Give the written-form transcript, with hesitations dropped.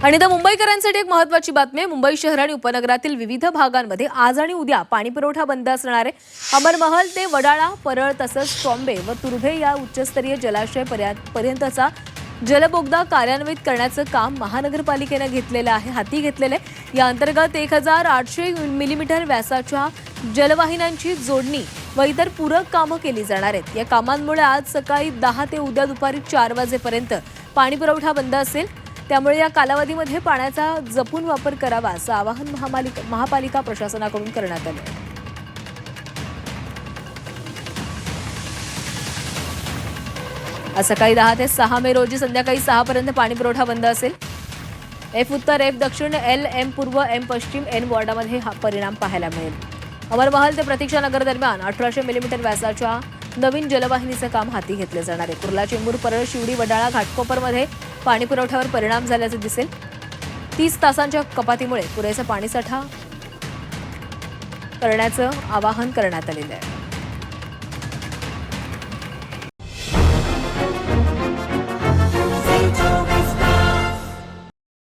आणि आता मुंबईकरांसाठी एक महत्त्वाची बातमी आहे। मुंबई शहर आणि उपनगरातील विविध भागांमध्ये आज आणि उद्या पाणीपुरवठा बंद असणार आहे। अमरमहल ते वडाळा, परळ तसंच ट्रॉम्बे व तुर्भे या उच्चस्तरीय जलाशय पर्यंतचा जलबोगदा कार्यान्वित करण्याचं काम महानगरपालिकेने हाती घेतलेलं आहे। या अंतर्गत 1800 मिलीमीटर व्यासाच्या जलवाहिन्यांची जोडणी व इतर पूरक कामं केली जाणार आहेत। या कामांमुळे आज सकाळी 10 ते उद्या दुपारी 4 वाजेपर्यंत पाणीपुरवठा बंद असेल। त्यामुळे या कालावधीमध्ये पाण्याचा जपून वापर करावा असं आवाहन महापालिका प्रशासनाकडून करण्यात आलं आहे। आज सकाळी 10 ते 6 मे रोजी संध्याकाळी 6 पर्यंत पाणीपुरवठा बंद असेल। एफ उत्तर, एफ दक्षिण, एल, एम पूर्व, एम पश्चिम, एन वॉर्डामध्ये हा परिणाम पाहायला मिळेल। अमरमहल ते प्रतीक्षानगर दरम्यान 1800 मिलीमीटर व्यासाच्या नवीन जलवाहिनीचं काम हाती घेतले जाणार आहे। कुर्ला, चेंबूर, परळ, शिवडी, वडाळा, घाटकोपरमध्ये पाणीपुरवठ्यावर परिणाम झाल्याचे दिसेल। 30 तासांच्या कपातीमुळे पुरेसा पाणीसाठा करण्याचं आवाहन करण्यात आलेलं आहे।